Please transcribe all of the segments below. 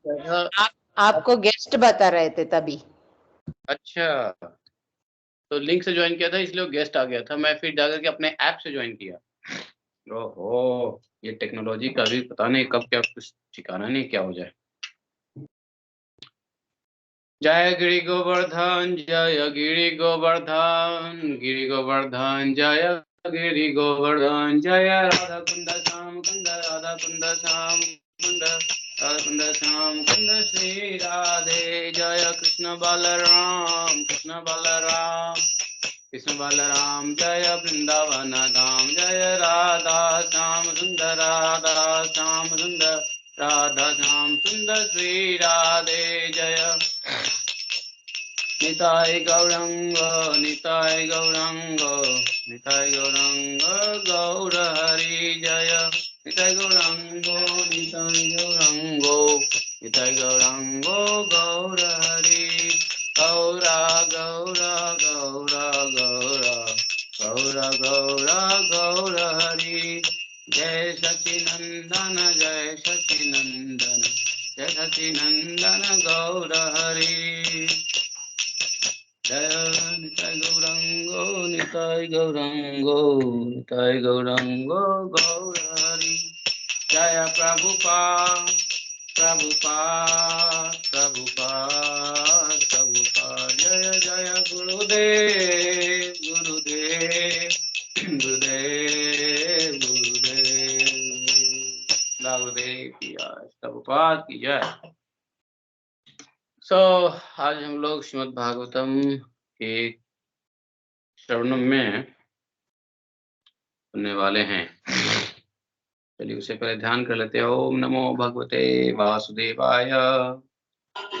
आप, आपको गेस्ट बता रहे थे तभी। अच्छा, तो लिंक से ज्वाइन किया था इसलिए वो गेस्ट आ गया था, मैं फिर जाकर के अपने ऐप से ज्वाइन किया। ओहो, ये टेक्नोलॉजी का भी पता नहीं कब क्या कुछ ठिकाना नहीं क्या हो जाए। जय गिरि गोवर्धन, जय गिरि गोवर्धन, गिरि गोवर्धन, जय गिरि गोवर्धन, जय राधा कुंड श्याम कुंड, राधा कुंड श्याम कुंड, राधा कुंड श्याम कुंड, श्री राधे। जय कृष्ण बलराम, कृष्ण बलराम, कृष्ण बलराम, जय वृंदावन धाम, जय राधा श्याम सुंदर, राधा श्याम सुंदर, राधा श्याम सुंदर, श्री राधे। जय निताय गौरंग, निताय गौरंग, निताय गौरंग, गौर हरि जय। निताय गौरंग, निताय गौरंग, निताय गौरंग, गौर हरि। गौरा गौरा गौरा गौरा गौरा गौरा गौर हरि। जय सचिनंदन, जय सचिनंदन, जय सचिनंदन गौर हरि। जय निताय गौरंगो, निताय गौरंगो, निताय गौरंगो, गौर हरि। जय प्रभुपाद, प्रभुपाद, प्रभुपाद, प्रभुपाद। जय जय गुरुदेव, गुरुदेव, गुरुदेव, गुरुदेव, गुरुदेव की जय, प्रभुपाद की जय। आज हम लोग श्रीमद् भागवतम के श्रवण में सुनने वाले हैं। चलिए उससे पहले ध्यान कर लेते हैं। ओम नमो भगवते वासुदेवाय,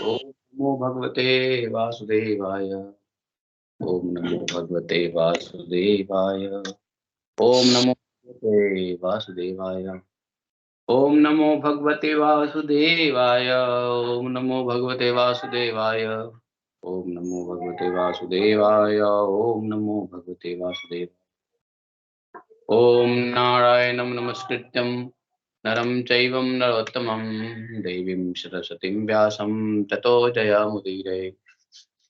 ओम नमो भगवते वासुदेवाय, ओम नमो भगवते वासुदेवाय, ओम नमो भगवते वासुदेवाय, ओम नमो भगवते वासुदेवाय, ओम नमो भगवते वासुदेवाय, ओम नमो भगवते वासुदेवाय, ओम नमो भगवते वासुदेवाय। ओम नारायणं नमस्कृत्यं नरं चैवं नरोत्तमं देवीं सरस्वतीं व्यासं ततो जयमुदीरये।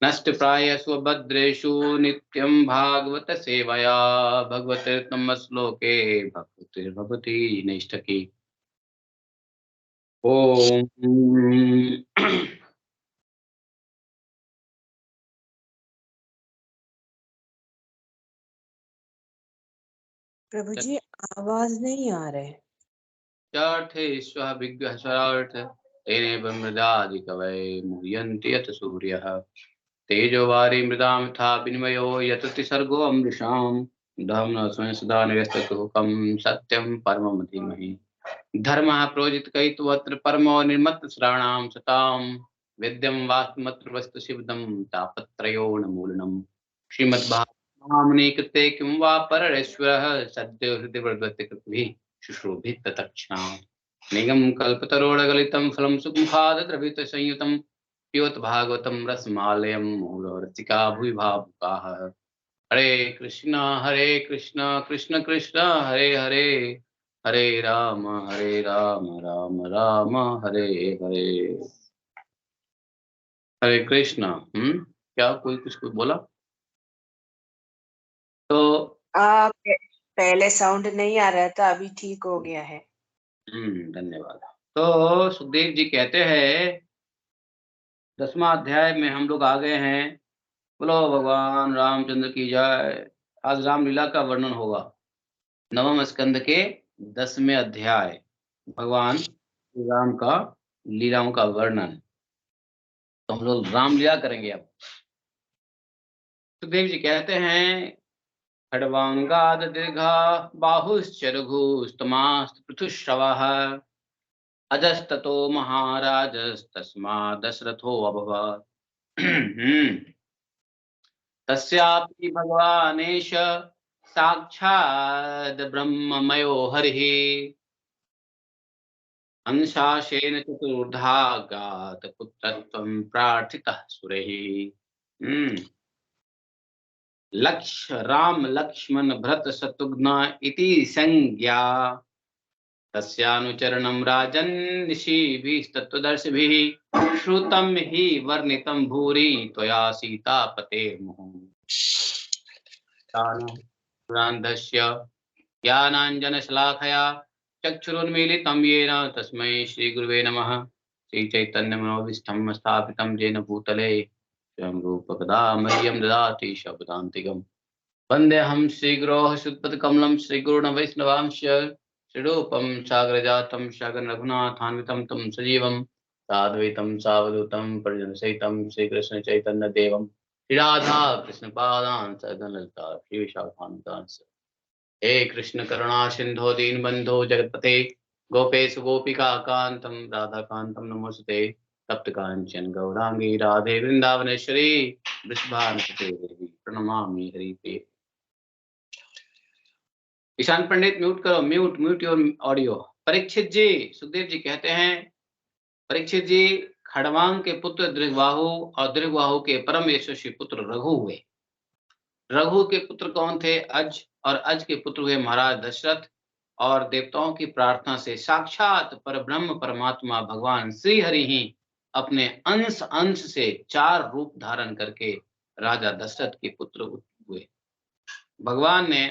नष्टप्रायेषु भद्रेषु नित्यं भागवत सेवया, भगवतीतम श्लोके भक्तिर्भवति नैष्ठकी। ओम प्रभु जी आवाज नहीं आ रहे। चार्थेष्वभिघ्नस्वरार्थ तेने ब्रह्मदादि कवये मुह्यन्ति यत् सूर्यः। तेजो वारी मृदां यथा विनिमयो यतति सर्गो अमृषाम्। धम्म स्वयं सदा निरस्तकुहकं सत्यं परमं धीमहि। धर्मः प्रोजितकैतवत्र परमो निर्मत्सराणां सतां। वेद्यं वास्तुमत्र वस्तु शिवदं तापत्रयोन्मूलनम्। श्रीमद्भागवते कृते किं वा पररेश्वरः सद्यो हृदि वर्धते कृतिभिः शुश्रूभिः तत्क्षणात्। निगम कल्पतरोगलितं फलं सुखमुखादद्रवितसंयुतं पिबत भागवतं रसमालयं मुहुरः रसिका भुवि भावुकाः। हरे कृष्ण कृष्ण कृष्ण हरे हरे, हरे राम राम राम हरे हरे। हरे कृष्ण। क्या कोई कुछ बोला? तो पहले साउंड नहीं आ रहा था, अभी ठीक हो गया है। धन्यवाद। तो सुखदेव जी कहते हैं 10वां अध्याय में हम लोग आ गए हैं। बोलो भगवान रामचंद्र की जय। आज रामलीला का वर्णन होगा। 9वें स्कंद के 10वें अध्याय, भगवान श्री राम का लीलाओं का वर्णन। तो हम लोग रामलीला करेंगे अब। सुखदेव जी कहते हैं खड्वांगाद दीर्घा बाहुश्चरघुस्तमास्त पृथुश्रवः अजस्ततो महाराजस्तस्मा दशरथो अभवत्। तस्यापि भगवानेश साक्षाद ब्रह्ममयो हरिः अंशाशेन चतुर्धागात पुत्रत्वं प्रार्थितः सुरैः। लक्ष्य राम लक्ष्मण भरत शत्रुघ्न इति संज्ञा तस्यानुचरणं राजन् ऋषिभिस्तत्त्वदर्शिभिः श्रुतं हि वर्णितं भूरि त्वया सीतापतेर्मुहुः। पुरान्धस्य ज्ञानाञ्जनशलाकया चक्षुरुन्मीलितं येन तस्मै श्रीगुरुवे नमः। श्रीचैतन्यमनोभीष्टं स्थापितं येन भूतले स्वयं रूपकदा मह्यं ददाति शब्दान्तिकम्। वन्देऽहं श्रीगुरोः श्रीयुतपदकमलं श्रीगुरून् वैष्णवांश्च श्रीरूपं साग्रजातं शगन रघुनाथान्वितं तं सजीवं साद्वैतं सावधूतं परिजनसहितं श्रीकृष्ण चैतन्य देवं श्रीराधा कृष्ण पादान् सदनलता श्रीविशाखान्वितांश्च। हे कृष्ण करुणा सिंधो दीनबंधो जगत्पते गोपेश गोपिका कांतम राधाकांतम नमोस्तुते। तप्त कांचन गौरांगी राधे वृंदावनेश्वरी वृषभानुसुते देवी प्रणमामि हरिप्रिये। ईशान पंडित म्यूट करो, म्यूट योर ऑडियो। परीक्षित जी, सुखदेव जी कहते हैं, परीक्षित जी खड़वांग के पुत्र दृगबाहु और दृगबाहु के परम यशस्वी पुत्र रघु हुए। रघु के पुत्र कौन थे? अज, और अज के पुत्र हुए महाराज दशरथ। और देवताओं की प्रार्थना से साक्षात परब्रह्म परमात्मा भगवान श्री हरि ही अपने अंश अंश से 4 रूप धारण करके राजा दशरथ के पुत्र हुए। भगवान ने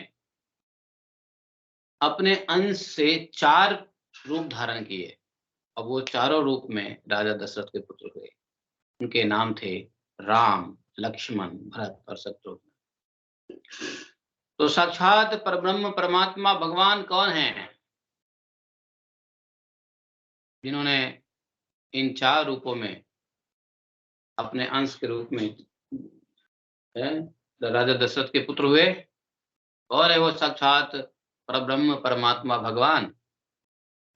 अपने अंश से 4 रूप धारण किए और वो चारों रूप में राजा दशरथ के पुत्र हुए। उनके नाम थे राम, लक्ष्मण, भरत और शत्रुघ्न। तो साक्षात परब्रह्म परमात्मा भगवान कौन हैं? जिन्होंने इन 4 रूपों में अपने अंश के रूप में राजा दशरथ के पुत्र हुए। और है वो साक्षात परब्रह्म परमात्मा भगवान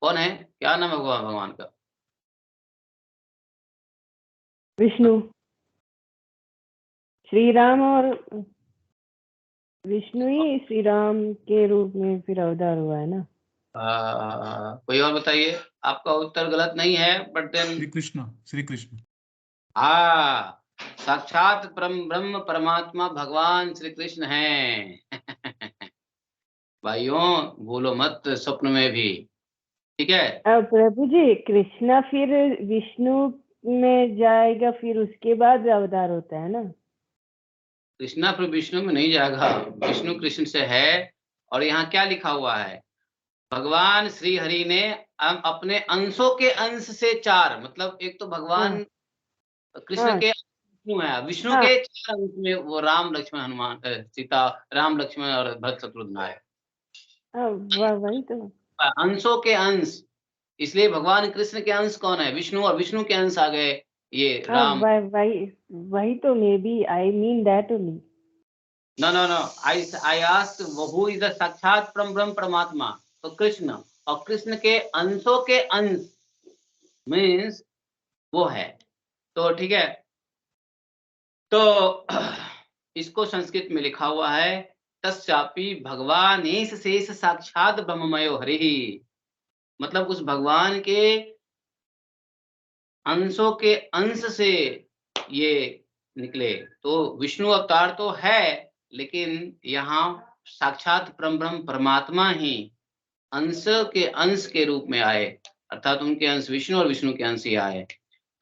कौन है? क्या नाम है भगवान का? विष्णु। श्री राम और विष्णु ही श्री राम के रूप में फिर अवतार हुआ है ना। कोई और बताइए। आपका उत्तर गलत नहीं है, बट देन श्री कृष्ण। साक्षात ब्रह्म परमात्मा भगवान श्री कृष्ण हैं। भाइयों भूलो मत स्वप्न में भी, ठीक है। प्रभु जी, कृष्णा फिर विष्णु में जाएगा, फिर उसके बाद अवतार होता है ना। कृष्णा फिर विष्णु में नहीं जाएगा, विष्णु कृष्ण से है। और यहाँ क्या लिखा हुआ है? भगवान श्री हरि ने अपने अंशों के अंश से 4, मतलब एक तो भगवान कृष्ण के विष्णु है, विष्णु के 4 अंश में वो राम लक्ष्मण हनुमान सीता, राम लक्ष्मण और भरत शत्रुघ्न आए। वही तो अंशों के अंश, इसलिए भगवान कृष्ण के अंश कौन है? विष्णु, और विष्णु के अंश आ गए ये राम। वही तो maybe I mean that only. No. I asked who is the साक्षात ब्रह्म परमात्मा, तो कृष्ण। और कृष्ण के अंशों के अंश मीन्स वो है। तो ठीक है, तो इसको संस्कृत में लिखा हुआ है तस्यापि भगवानेश शेष साक्षात ब्रह्ममयो हरि। मतलब उस भगवान के अंशों के अंश से ये निकले। तो विष्णु अवतार तो है, लेकिन यहाँ साक्षात ब्रह्म परमात्मा ही अंश के रूप में आए, अर्थात उनके अंश विष्णु और विष्णु के अंश ही आए।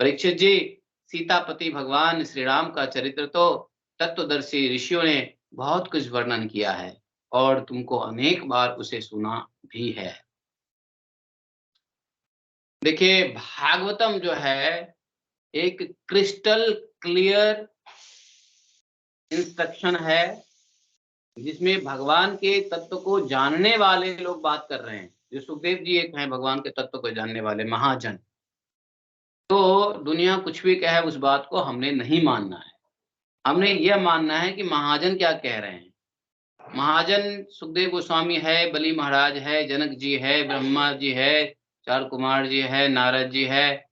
परीक्षित जी, सीतापति भगवान श्री राम का चरित्र तो तत्वदर्शी ऋषियों ने बहुत कुछ वर्णन किया है और तुमको अनेक बार उसे सुना भी है। देखिए, भागवतम जो है एक क्रिस्टल क्लियर इंस्ट्रक्शन है, जिसमें भगवान के तत्व को जानने वाले लोग बात कर रहे हैं। जो सुखदेव जी एक हैं भगवान के तत्व को जानने वाले महाजन। तो दुनिया कुछ भी कहे, उस बात को हमने नहीं मानना है। हमने यह मानना है कि महाजन क्या कह रहे हैं। महाजन सुखदेव गोस्वामी है, बलि महाराज है, जनक जी है, ब्रह्मा जी है, 4 कुमार जी है, नारद जी है,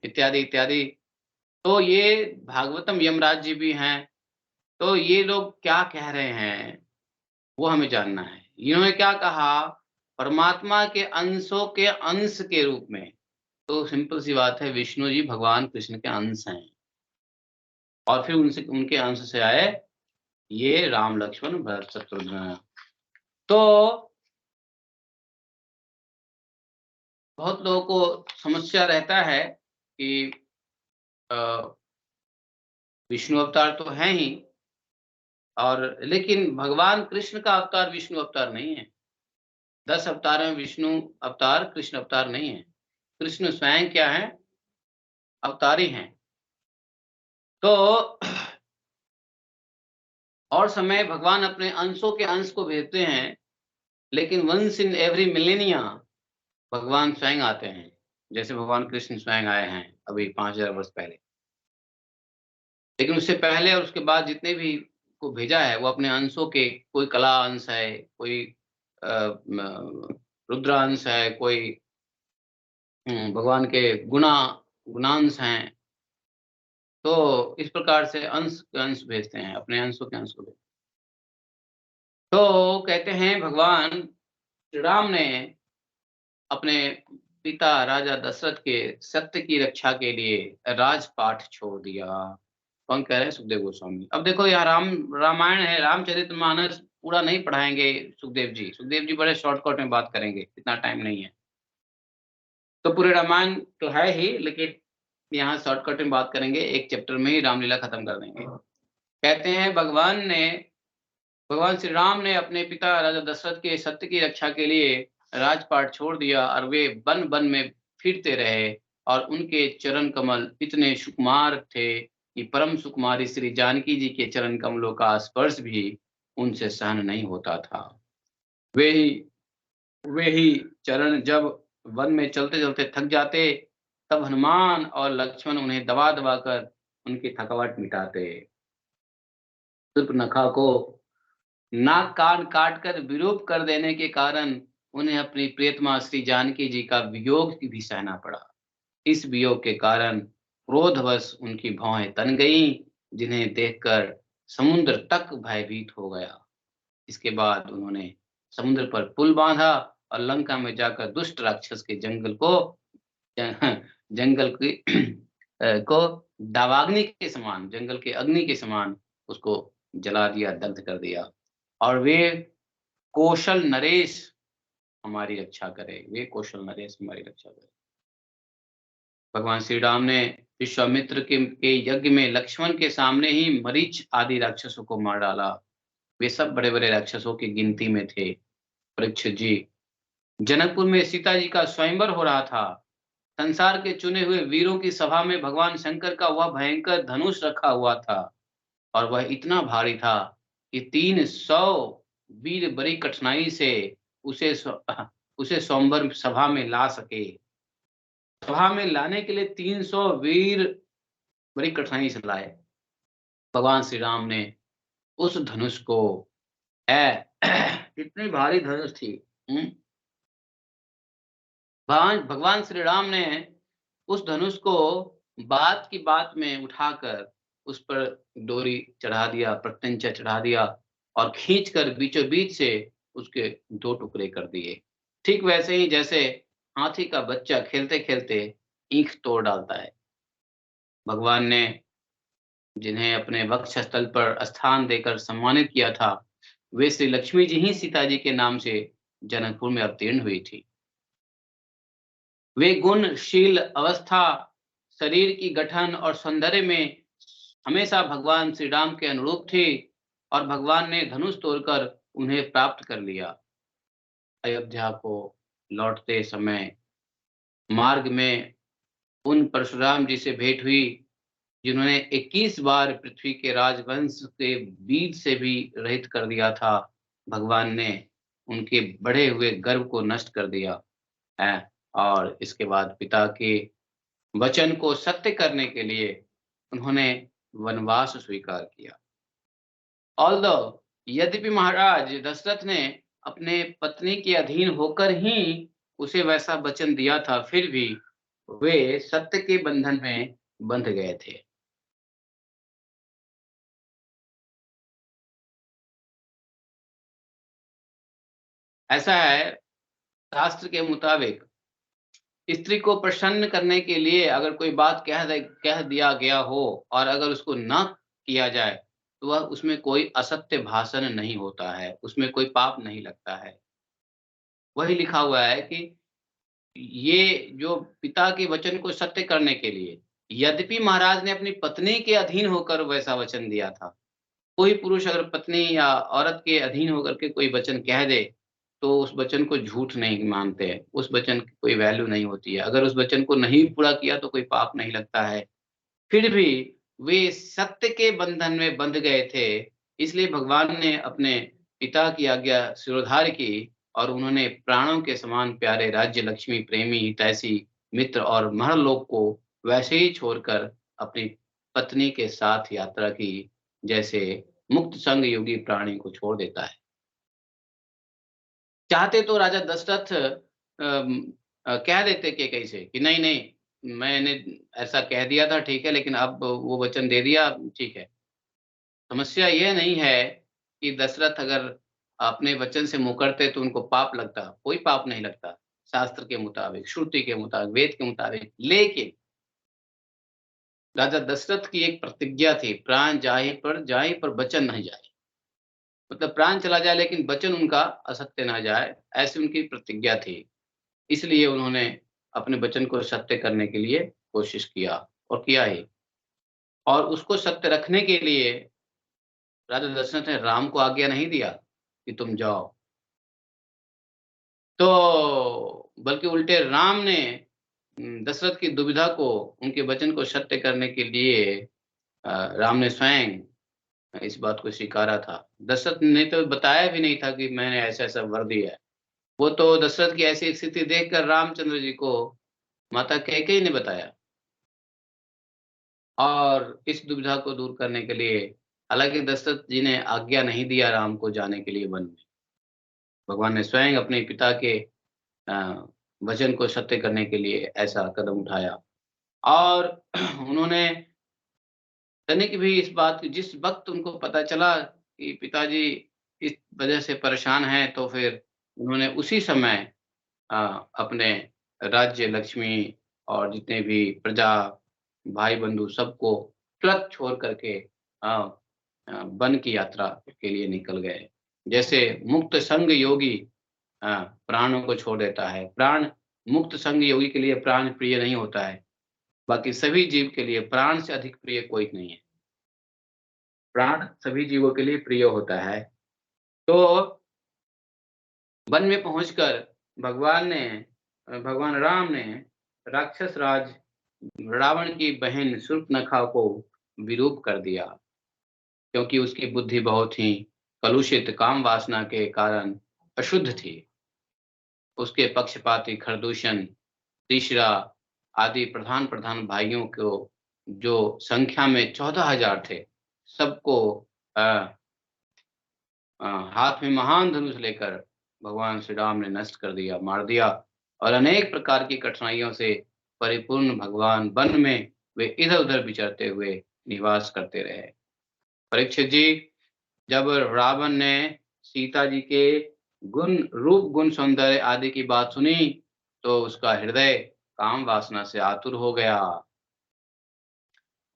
इत्यादि इत्यादि। तो ये भागवतम यमराज जी भी हैं। तो ये लोग क्या कह रहे हैं वो हमें जानना है। इन्होंने क्या कहा? परमात्मा के अंशों के अंश के रूप में। तो सिंपल सी बात है, विष्णु जी भगवान कृष्ण के अंश हैं और फिर उनके अंश से आए ये राम लक्ष्मण भरत शत्रुघ्न। तो बहुत लोगों को समस्या रहता है कि विष्णु अवतार तो हैं ही, और लेकिन भगवान कृष्ण का अवतार विष्णु अवतार नहीं है। 10 अवतार में विष्णु अवतार कृष्ण अवतार नहीं है। कृष्ण स्वयं क्या है? अवतारी हैं। तो और समय भगवान अपने अंशों के अंश को भेजते हैं, लेकिन वंस इन एवरी मिलेनिया भगवान स्वयं आते हैं। जैसे भगवान कृष्ण स्वयं आए हैं अभी 5000 वर्ष पहले। लेकिन उससे पहले और उसके बाद जितने भी को भेजा है, वो अपने अंशों के, कोई कला अंश है, कोई रुद्र अंश है, कोई भगवान के गुणांश हैं। तो इस प्रकार से अंश भेजते हैं, अपने अंशों के अंश को भेजते हैं। तो कहते हैं भगवान श्री राम ने अपने पिता राजा दशरथ के सत्य की रक्षा के लिए राजपाट छोड़ दिया। कौन कह रहे हैं? सुखदेव गोस्वामी। अब देखो यह रामायण है, रामचरितमानस पूरा नहीं पढ़ाएंगे सुखदेव जी। सुखदेव जी बड़े शॉर्टकट में बात करेंगे, इतना टाइम नहीं है। तो पूरे रामायण तो है ही, लेकिन यहाँ शॉर्टकट में बात करेंगे, एक चैप्टर में ही रामलीला खत्म कर देंगे। कहते हैं भगवान श्री राम ने अपने पिता राजा दशरथ के सत्य की रक्षा के लिए राजपाट छोड़ दिया, और वे वन वन में फिरते रहे, और उनके चरण कमल इतने सुकुमार थे कि परम सुकुमारी श्री जानकी जी के चरण कमलों का स्पर्श भी उनसे सहन नहीं होता था। वे ही चरण जब वन में चलते चलते थक जाते, तब हनुमान और लक्ष्मण उन्हें दबा दबा कर उनकी थकावट मिटाते। शूर्पणखा को नाक कान काट कर विरूप कर देने के कारण उन्हें अपनी प्रियतमा श्री जानकी जी का वियोग भी सहना पड़ा। इस वियोग के कारण क्रोधवश उनकी भौहें तन गईं, जिन्हें देखकर समुद्र तक भयभीत हो गया। इसके बाद उन्होंने समुद्र पर पुल बांधा और लंका में जाकर दुष्ट राक्षस के जंगल की को दावाग्नि के समान, जंगल के अग्नि के समान उसको जला दिया, दग्ध कर दिया। और वे कौशल नरेश हमारी रक्षा करे, वे कौशल नरेश हमारी रक्षा करे। भगवान श्री राम ने विश्वामित्र के यज्ञ में लक्ष्मण के सामने ही मरीच आदि राक्षसों को मार डाला। वे सब बड़े बड़े राक्षसों की गिनती में थे। परीक्षित जी, जनकपुर में सीता जी का स्वयंवर हो रहा था। संसार के चुने हुए वीरों की सभा में भगवान शंकर का वह भयंकर धनुष रखा हुआ था, और वह इतना भारी था कि 300 वीर बड़ी कठिनाई से उसे स्वयंवर सभा में ला सके। सभा में लाने के लिए 300 वीर बड़ी कठिनाई से लाए। भगवान श्री राम ने उस धनुष को इतनी भारी धनुष थी। भगवान श्री राम ने उस धनुष को बात की बात में उठाकर उस पर डोरी चढ़ा दिया, प्रत्यंचा चढ़ा दिया, और खींचकर बीचों बीच से उसके 2 टुकड़े कर दिए। ठीक वैसे ही जैसे हाथी का बच्चा खेलते खेलते ईंख तोड़ डालता है। भगवान ने जिन्हें अपने वक्षस्थल पर स्थान देकर सम्मानित किया था, वे श्री लक्ष्मी जी ही सीता जी के नाम से जनकपुर में अवतीर्ण हुई थी। वे गुणशील अवस्था, शरीर की गठन और सौंदर्य में हमेशा भगवान श्री राम के अनुरूप थी, और भगवान ने धनुष तोड़कर उन्हें प्राप्त कर लिया। अयोध्या को लौटते समय मार्ग में उन परशुराम जी से भेंट हुई, जिन्होंने 21 बार पृथ्वी के राजवंश के बीज से भी रहित कर दिया था। भगवान ने उनके बढ़े हुए गर्व को नष्ट कर दिया है, और इसके बाद पिता के वचन को सत्य करने के लिए उन्होंने वनवास स्वीकार किया। ऑल्दो यद्यपि महाराज दशरथ ने अपने पत्नी के अधीन होकर ही उसे वैसा वचन दिया था, फिर भी वे सत्य के बंधन में बंध गए थे। ऐसा है, शास्त्र के मुताबिक स्त्री को प्रसन्न करने के लिए अगर कोई बात कह दिया गया हो, और अगर उसको न किया जाए, तो वह उसमें कोई असत्य भाषण नहीं होता है, उसमें कोई पाप नहीं लगता है। वही लिखा हुआ है कि ये जो पिता के वचन को सत्य करने के लिए, यद्यपि महाराज ने अपनी पत्नी के अधीन होकर वैसा वचन दिया था। कोई पुरुष अगर पत्नी या औरत के अधीन होकर के कोई वचन कह दे, तो उस वचन को झूठ नहीं मानते हैं, उस वचन की कोई वैल्यू नहीं होती है। अगर उस वचन को नहीं पूरा किया तो कोई पाप नहीं लगता है। फिर भी वे सत्य के बंधन में बंध गए थे, इसलिए भगवान ने अपने पिता की आज्ञा शिरोधार्य की और उन्होंने प्राणों के समान प्यारे राज्य, लक्ष्मी, प्रेमी, हितैषी, मित्र और महर्लोक को वैसे ही छोड़कर अपनी पत्नी के साथ यात्रा की, जैसे मुक्त संग योगी प्राणी को छोड़ देता है। चाहते तो राजा दशरथ कह देते कैकई से कि नहीं, मैंने ऐसा कह दिया था, ठीक है, लेकिन अब वो वचन दे दिया, ठीक है। समस्या ये नहीं है कि दशरथ अगर अपने वचन से मुकरते तो उनको पाप लगता, कोई पाप नहीं लगता, शास्त्र के मुताबिक, श्रुति के मुताबिक, वेद के मुताबिक। लेकिन राजा दशरथ की एक प्रतिज्ञा थी, प्राण जाए पर वचन नहीं जाए। मतलब प्राण चला जाए लेकिन वचन उनका असत्य ना जाए, ऐसी उनकी प्रतिज्ञा थी। इसलिए उन्होंने अपने वचन को सत्य करने के लिए कोशिश किया और किया ही। और उसको सत्य रखने के लिए राजा दशरथ ने राम को आज्ञा नहीं दिया कि तुम जाओ। तो बल्कि उल्टे राम ने दशरथ की दुविधा को, उनके वचन को सत्य करने के लिए राम ने स्वयं इस बात को स्वीकारा था। दशरथ ने तो बताया भी नहीं था कि मैंने ऐसा-ऐसा वर दिया है। वो तो दशरथ की ऐसी स्थिति देखकर रामचंद्र जी को माता कैकेयी ने बताया। और इस दुविधा को दूर करने के लिए, हालाँकि दशरथ जी ने आज्ञा नहीं दिया राम को जाने के लिए वन में। भगवान ने स्वयं अपने पिता के अ, वचन को सत्य करने के लिए ऐसा कदम उठाया। और उन्होंने तनिक भी इस बात की, जिस वक़्त उनको पता चला कि पिताजी इस वजह से परेशान हैं, तो फिर उन्होंने उसी समय अ, अपने राज्य, लक्ष्मी और जितने भी प्रजा, भाई-बंधु सबको तुरंत छोड़ कर के वन की यात्रा के लिए निकल गए। जैसे मुक्त संग योगी प्राणों को छोड़ देता है। प्राण मुक्त संग योगी के लिए प्राण प्रिय नहीं होता है। बाकी सभी जीव के लिए प्राण से अधिक प्रिय कोई नहीं है। प्राण सभी जीवों के लिए प्रिय होता है। तो वन में पहुँचकर भगवान राम ने राक्षस राज रावण की बहन शूर्पणखा को विरूप कर दिया, क्योंकि उसकी बुद्धि बहुत ही कलुषित काम वासना के कारण अशुद्ध थी। उसके पक्षपाती खरदूषण, तीसरा आदि प्रधान भाइयों को, जो संख्या में 14,000 थे, सबको अ हाथ में महान धनुष लेकर भगवान श्री राम ने नष्ट कर दिया, मार दिया। और अनेक प्रकार की कठिनाइयों से परिपूर्ण भगवान वन में वे इधर-उधर विचरते हुए निवास करते रहे। परीक्षित जी, जब रावण ने सीता जी के रूप, गुण, सौंदर्य आदि की बात सुनी, तो उसका हृदय काम वासना से आतुर हो गया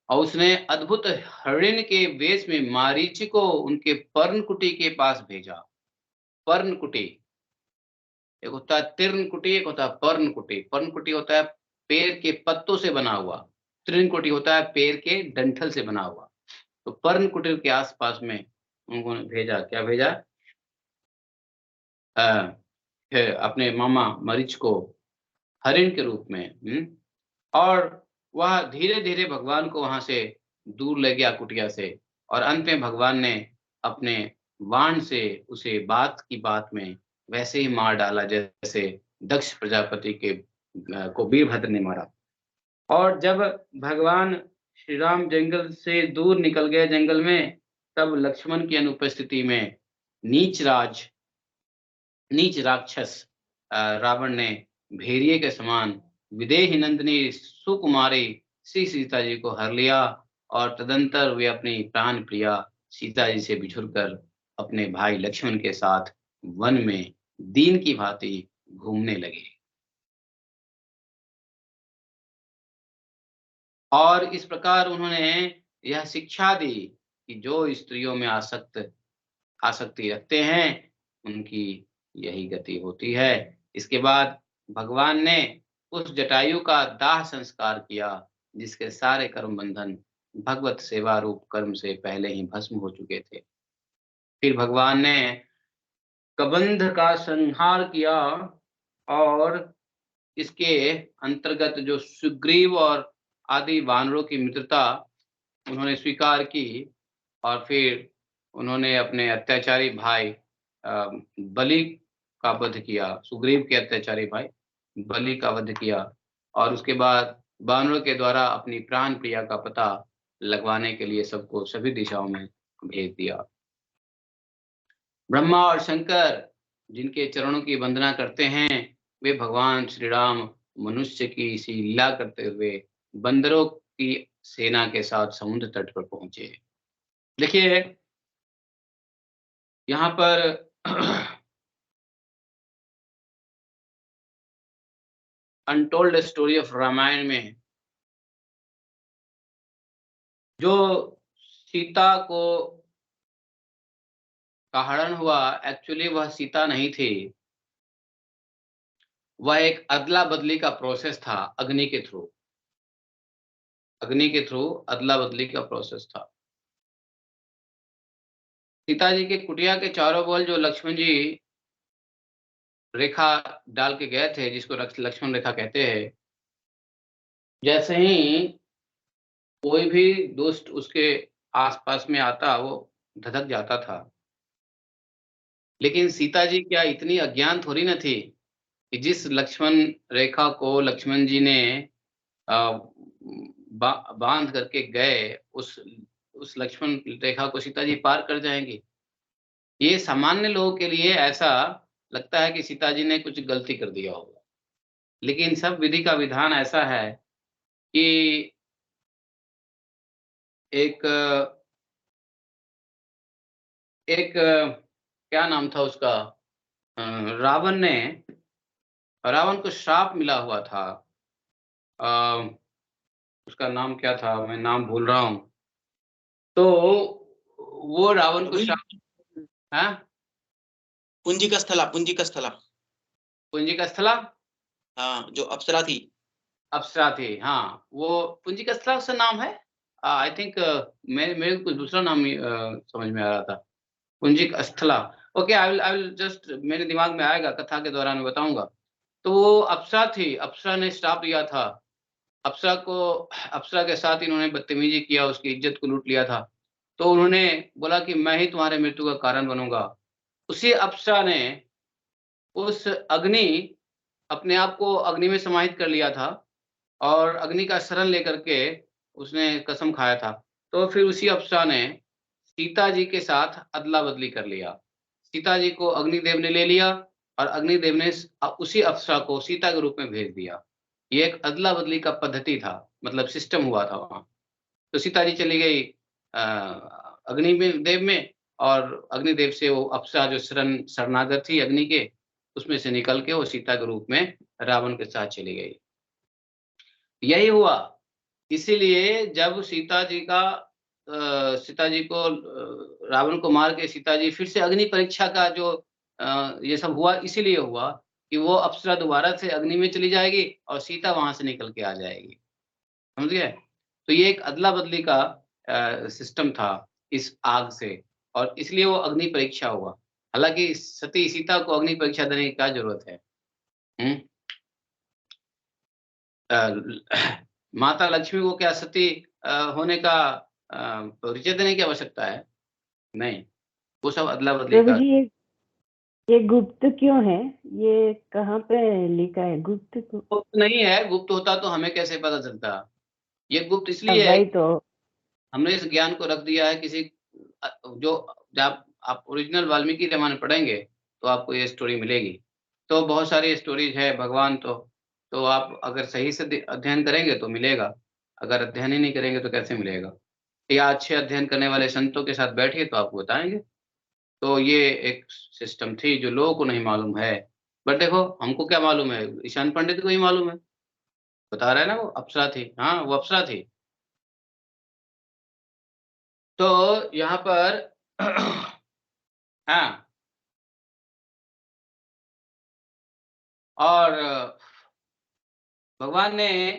और उसने अद्भुत हरिण के वेश में मारीच को उनके पर्णकुटी के पास भेजा। पर्णकुटी, एक होता है तृणकुटी, एक होता है पर्णकुटी। पर्णकुटी होता है पेड़ के पत्तों से बना हुआ, तृणकुटी होता है पेड़ के डंठल से बना हुआ। तो पर्णकुटी के आस-पास में उन्होंने भेजा, क्या भेजा? अ, अपने मामा मरीच को हरिण के रूप में। और वह धीरे-धीरे भगवान को वहाँ से दूर ले गया कुटिया से, और अंत में भगवान ने अपने बाण से उसे बात की बात में वैसे ही मार डाला, जैसे दक्ष प्रजापति को वीरभद्र ने मारा। और जब भगवान श्री राम जंगल से दूर निकल गए जंगल में, तब लक्ष्मण की अनुपस्थिति में नीच राक्षस रावण ने भेड़िए के समान विदेही नंदिनी सुकुमारी श्री सीता जी को हर लिया, और तदंतर वे अपनी प्राण प्रिया सीता जी से बिछुड़कर अपने भाई लक्ष्मण के साथ वन में दीन की भांति घूमने लगे। और इस प्रकार उन्होंने यह शिक्षा दी कि जो स्त्रियों में आसक्ति रखते हैं, उनकी यही गति होती है। इसके बाद भगवान ने उस जटायु का दाह संस्कार किया जिसके सारे कर्म बंधन भगवत सेवा रूप कर्म से पहले ही भस्म हो चुके थे। फिर भगवान ने कबंध का संहार किया और इसके अंतर्गत जो सुग्रीव और आदि वानरों की मित्रता उन्होंने स्वीकार की और फिर उन्होंने अपने अत्याचारी भाई बलि का वध किया। सुग्रीव के अत्याचारी भाई बलि का वध किया और उसके बाद वानरों के द्वारा अपनी प्राण प्रिया का पता लगवाने के लिए सबको सभी दिशाओं में भेज दिया। ब्रह्मा और शंकर जिनके चरणों की वंदना करते हैं वे भगवान श्री राम मनुष्य की सी लीला करते हुए बंदरों की सेना के साथ समुद्र तट पर पहुंचे। देखिए यहाँ पर अनटोल्ड स्टोरी ऑफ रामायण में जो सीता को का हरण हुआ, एक्चुअली वह सीता नहीं थी, वह एक अदला बदली का प्रोसेस था। अग्नि के थ्रू अदला बदली का प्रोसेस था। सीता जी के कुटिया के चारों बगल जो लक्ष्मण जी रेखा डाल के गए थे, जिसको लक्ष्मण रेखा कहते हैं, जैसे ही कोई भी दुष्ट उसके आसपास में आता वो धधक जाता था। लेकिन सीता जी क्या इतनी अज्ञान थोड़ी न थी कि जिस लक्ष्मण रेखा को लक्ष्मण जी ने बांध करके गए, उस लक्ष्मण रेखा को सीता जी पार कर जाएंगी। ये सामान्य लोगों के लिए ऐसा लगता है कि सीता जी ने कुछ गलती कर दिया होगा, लेकिन सब विधि का विधान ऐसा है कि एक क्या नाम था उसका, रावण को श्राप मिला हुआ था। उसका नाम क्या था, मैं नाम भूल रहा हूँ। तो वो रावण को श्राप, हाँ, पुंजिका स्थला पुंजिका स्थला, हाँ, जो अप्सरा थी। अप्सरा थी, हाँ, वो पुंजिका स्थला उसका नाम है। आई थिंक मेरे को कुछ दूसरा नाम समझ में आ रहा था, पुंजिक स्थला। ओके, आई विल जस्ट, मेरे दिमाग में आएगा, कथा के दौरान मैं बताऊंगा। तो वो अप्सरा थी, अप्सरा ने श्राप दिया था। अप्सरा के साथ इन्होंने बदतमीजी किया, उसकी इज्जत को लूट लिया था। तो उन्होंने बोला कि मैं ही तुम्हारे मृत्यु का कारण बनूंगा। उसी अप्सरा ने उस अपने आप को अग्नि में समाहित कर लिया था और अग्नि का शरण लेकर के उसने कसम खाया था। तो फिर उसी अप्सरा ने सीता जी के साथ अदला बदली कर लिया। सीता जी को अग्निदेव ने ले लिया और अग्निदेव ने उसी अप्सरा को सीता के रूप में भेज दिया। ये एक अदला बदली का पद्धति था, मतलब सिस्टम हुआ था वहां। तो सीता जी चली गई अग्निदेव में और अग्निदेव से वो अप्सरा जो शरणागत थी अग्नि के, उसमें से निकल के वो सीता के रूप में रावण के साथ चली गई। यही हुआ। इसीलिए जब सीता जी को रावण को मार के सीता जी फिर से अग्नि परीक्षा का जो ये सब हुआ, इसीलिए हुआ कि वो अप्सरा दोबारा से अग्नि में चली जाएगी और सीता वहां से निकल के आ जाएगी। समझ गए? तो ये एक अदला बदली का सिस्टम था इस आग से, और इसलिए वो अग्नि परीक्षा हुआ। हालांकि सती सीता को अग्नि परीक्षा देने की क्या जरूरत है? माता लक्ष्मी को क्या सती होने का परिचय देने की आवश्यकता है? नहीं, वो सब अदला बदली प्रभु का। जी, ये गुप्त क्यों है? ये कहाँ पे लिखा है गुप्त? गुप्त नहीं है, गुप्त होता तो हमें कैसे पता चलता? ये गुप्त इसलिए है वही तो। हमने इस ज्ञान को रख दिया है किसी जब आप ओरिजिनल वाल्मीकि रामायण पढ़ेंगे तो आपको ये स्टोरी मिलेगी। तो बहुत सारी स्टोरीज है भगवान, तो आप अगर सही से अध्ययन करेंगे तो मिलेगा, अगर अध्ययन ही नहीं करेंगे तो कैसे मिलेगा? या अच्छे अध्ययन करने वाले संतों के साथ बैठिए तो आपको बताएंगे। तो ये एक सिस्टम थी जो लोगों को नहीं मालूम है, बट देखो हमको क्या मालूम है, ईशान पंडित को ही मालूम है। बता रहे हैं ना, वो अप्सरा थी, हाँ वो अप्सरा थी। तो यहाँ पर हाँ, और भगवान ने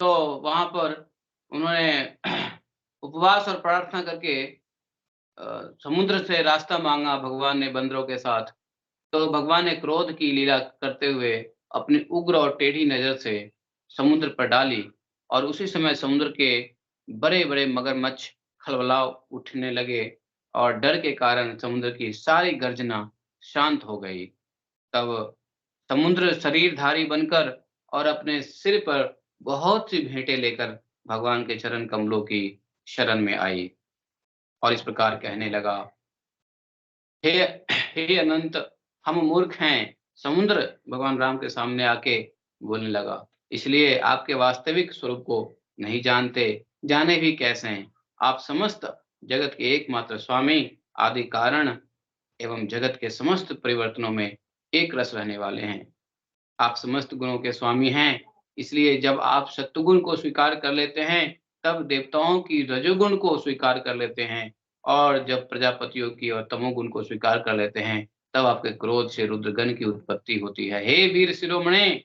तो वहां पर उन्होंने उपवास और प्रार्थना करके समुद्र से रास्ता मांगा भगवान ने बंदरों के साथ। तो भगवान ने क्रोध की लीला करते हुए अपनी उग्र और टेढ़ी नजर से समुद्र पर डाली और उसी समय समुद्र के बड़े-बड़े मगरमच्छ खलबला उठने लगे और डर के कारण समुद्र की सारी गर्जना शांत हो गई। तब समुद्र शरीरधारी बनकर और अपने सिर पर बहुत सी भेंटें लेकर भगवान के चरण कमलों की शरण में आई और इस प्रकार कहने लगा, हे हे अनंत, हम मूर्ख हैं। समुद्र भगवान राम के सामने आके बोलने लगा, इसलिए आपके वास्तविक स्वरूप को नहीं जानते, जाने भी कैसे हैं। आप समस्त जगत के एकमात्र स्वामी, आदि कारण एवं जगत के समस्त परिवर्तनों में एक रस रहने वाले हैं। आप समस्त गुणों के स्वामी हैं, इसलिए जब आप सत्वगुण को स्वीकार कर लेते हैं, तब देवताओं की रजोगुण को स्वीकार कर लेते हैं और जब प्रजापतियों की और तमोगुण को स्वीकार कर लेते हैं, तब आपके क्रोध से रुद्रगण की उत्पत्ति होती है। हे वीर शिरोमणि,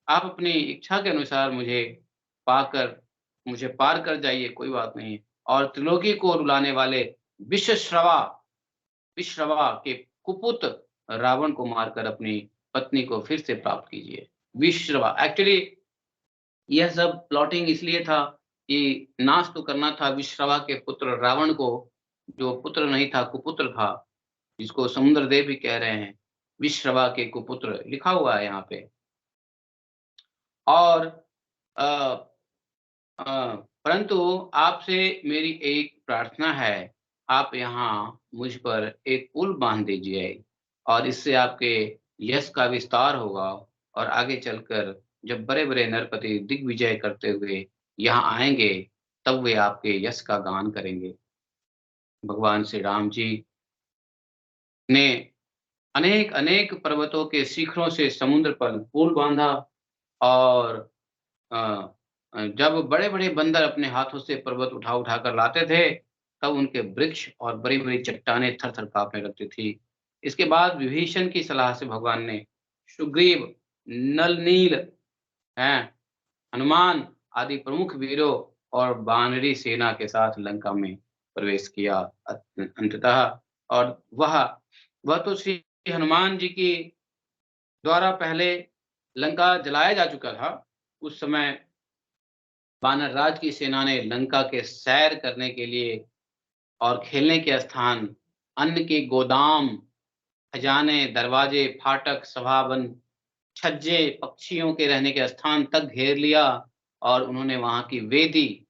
आप अपनी इच्छा के अनुसार मुझे पार कर जाइए, कोई बात नहीं। और त्रिलोकी को रुलाने वाले विश्रवा के कुपुत्र रावण को मारकर अपनी पत्नी को फिर से प्राप्त कीजिए। विश्रवा एक्चुअली यह सब प्लॉटिंग इसलिए था कि नाश तो करना था विश्रवा के पुत्र रावण को, जो पुत्र नहीं था, कुपुत्र था, जिसको समुद्र देव भी कह रहे हैं। विश्रवा के कुपुत्र लिखा हुआ है यहाँ पे। और अ, परंतु आपसे मेरी एक प्रार्थना है, आप यहाँ मुझ पर एक पुल बांध दीजिए और इससे आपके यश का विस्तार होगा और आगे चलकर जब बड़े-बड़े नरपति दिग्विजय करते हुए यहाँ आएँगे, तब वे आपके यश का गान करेंगे। भगवान श्री राम जी ने अनेक-अनेक पर्वतों के शिखरों से समुद्र पर पुल बाँधा और अ जब बड़े-बड़े बंदर अपने हाथों से पर्वत उठा-उठा कर लाते थे, तब उनके वृक्ष और बड़ी-बड़ी चट्टानें थर-थर काँपने लगती थी। इसके बाद विभीषण की सलाह से भगवान ने सुग्रीव, नल नील, हैं, हनुमान आदि प्रमुख वीरों और वानरी सेना के साथ लंका में प्रवेश किया अंततः। और वह तो श्री हनुमान जी की द्वारा पहले लंका जलाया जा चुका था। उस समय वानर राज की सेना ने लंका के सैर करने के लिए और खेलने के स्थान, अन्न के गोदाम, खजाने, दरवाजे, फाटक, सभावन, छज्जे, पक्षियों के रहने के स्थान तक घेर लिया और उन्होंने वहां की वेदी,